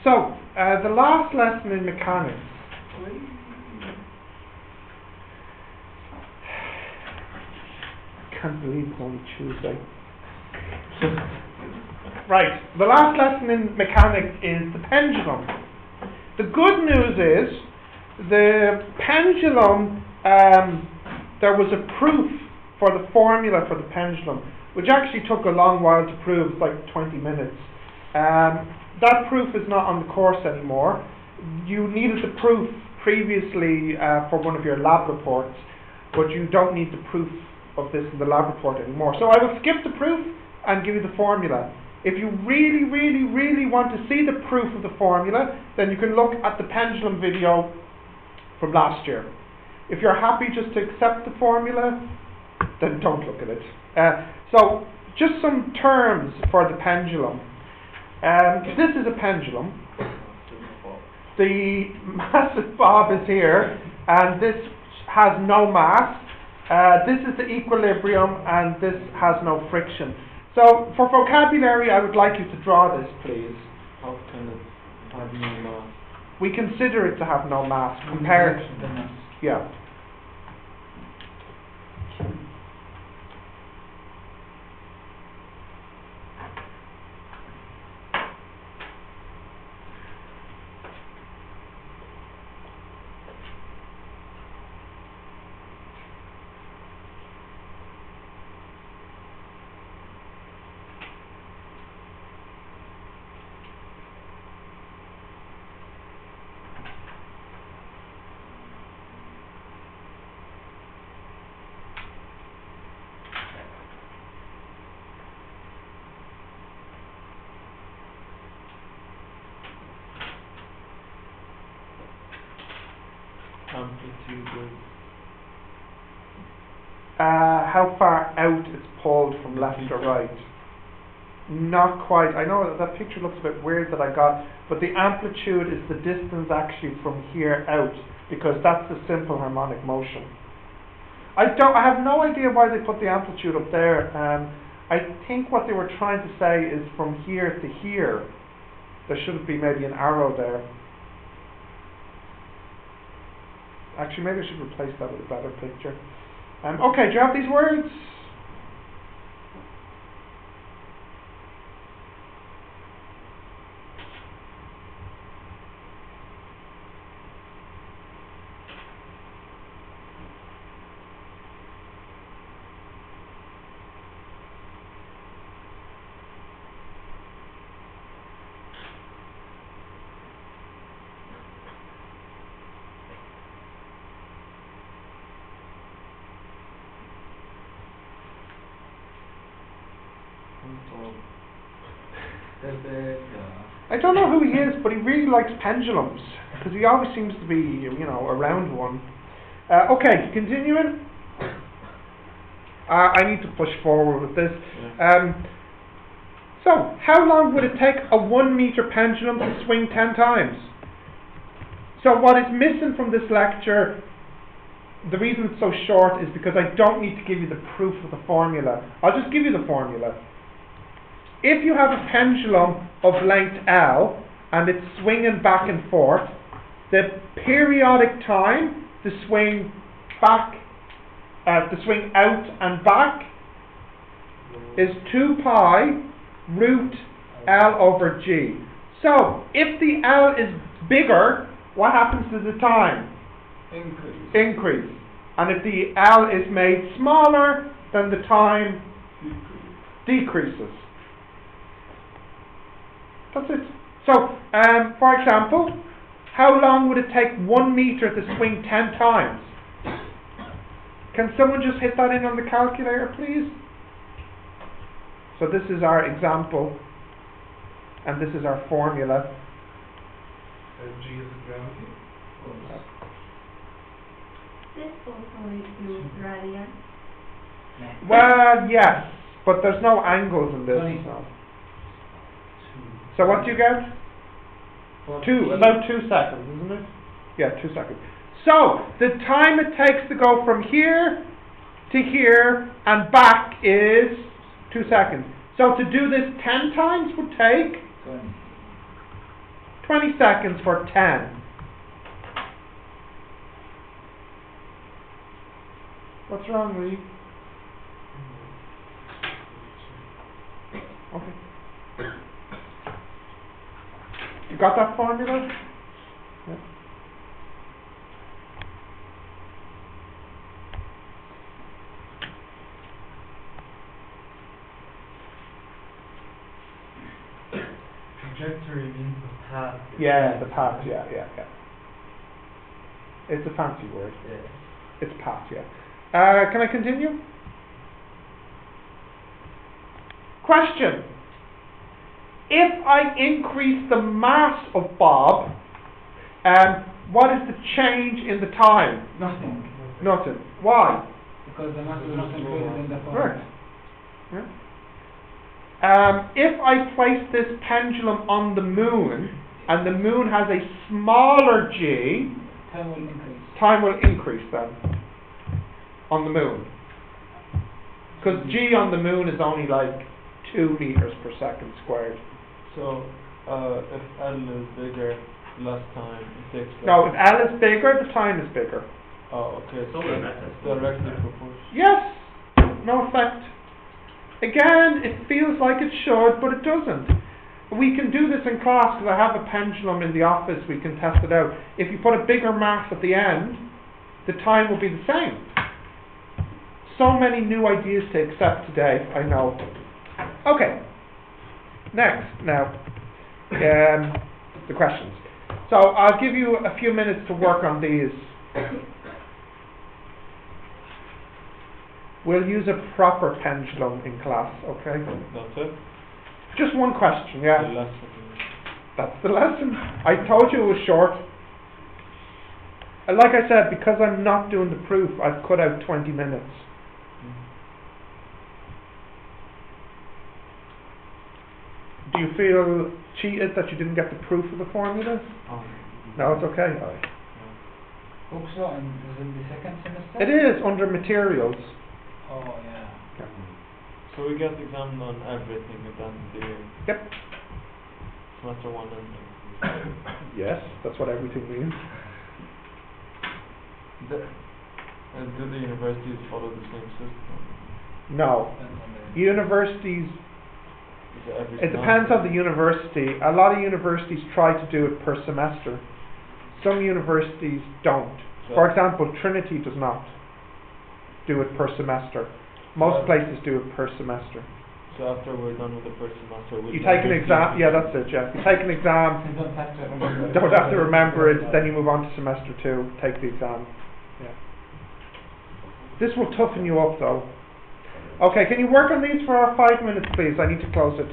So, the last lesson in mechanics. I can't believe it's only Tuesday. Right, the last lesson in mechanics is the pendulum. The good news is, the pendulum, there was a proof for the formula for the pendulum, which actually took a long while to prove. It's like 20 minutes. That proof is not on the course anymore. You needed the proof previously for one of your lab reports, but you don't need the proof of this in the lab report anymore. So I will skip the proof and give you the formula. If you really, really, really want to see the proof of the formula, then you can look at the pendulum video from last year. If you're happy just to accept the formula, then don't look at it. So, just some terms for the pendulum. This is a pendulum. The massive bob is here, and this has no mass. This is the equilibrium, and this has no friction. So, for vocabulary, I would like you to draw this, please. How can it have no mass? We consider it to have no mass compared. Yeah. Amplitude is how far out it's pulled from left or right. Not quite. I know that picture looks a bit weird that I got, but the amplitude is the distance actually from here out, because that's the simple harmonic motion. I have no idea why they put the amplitude up there. I think what they were trying to say is from here to here. There should be maybe an arrow there. Actually, maybe I should replace that with a better picture. Okay, do you have these words? I don't know who he is, but he really likes pendulums, because he always seems to be, around one. Okay, continuing. I need to push forward with this. So, how long would it take a 1 meter pendulum to swing 10 times? So what is missing from this lecture, the reason it's so short, is because I don't need to give you the proof of the formula. I'll just give you the formula. If you have a pendulum of length L and it's swinging back and forth, the periodic time to swing back, to swing out and back is 2 pi root L over G. So, if the L is bigger, what happens to the time? Increase. And if the L is made smaller, then the time decreases. That's it. So, for example, how long would it take 1 meter to swing 10 times? Can someone just hit that in on the calculator, please? So this is our example, and this is our formula. G is gravity. This also includes radian. Well, yes, but there's no angles in this. So what do you get? About 2 seconds, isn't it? Yeah, 2 seconds. So, the time it takes to go from here to here and back is 2 seconds. So to do this 10 times would take 20 seconds for 10. What's wrong, Lee? Okay. You got that formula? Yeah. Trajectory means the path. Yeah, the path, yeah. It's a fancy word. Yeah. It's path, yeah. Can I continue? Question. If I increase the mass of Bob, what is the change in the time? Nothing, Nothing. Why? because the mass is not included in the Right. formula. Yeah. If I place this pendulum on the moon, and the moon has a smaller g, Time will increase. time will increase then on the moon. Because g on the moon is only like 2 meters per second squared. So, if L is bigger, less time, it takes less. No, if L is bigger, the time is bigger. Oh, okay. So Solar it's method. directly proportional. Yes, no effect. Again, it feels like it should, but it doesn't. We can do this in class because I have a pendulum in the office, we can test it out. If you put a bigger mass at the end, the time will be the same. So many new ideas to accept today, I know. Okay, next, now, the questions. So I'll give you a few minutes to work on these. We'll use a proper pendulum in class, okay? That's it? Just one question, The yeah. lesson. That's the lesson. I told you it was short. And like I said, because I'm not doing the proof, I've cut out 20 minutes. Do you feel cheated that you didn't get the proof of the formula? No, it's okay. Alright. Hope so, and is it the second semester? It is under materials. Oh, yeah. So we get examined on everything and then the Yep. semester 1 and Yes, that's what everything means. do the universities follow the same system? No. Depends on the- Universities, Is it every it depends on the university. A lot of universities try to do it per semester. Some universities don't. For example, Trinity does not do it per semester. Most places do it per semester. So after we're done with the first semester, You take an exam, yeah, that's it, yeah. You take an exam, You don't have to remember. don't have to remember it, then you move on to semester 2, take the exam. Yeah. This will toughen you up though. Okay, can you work on these for 5 minutes please? I need to close it.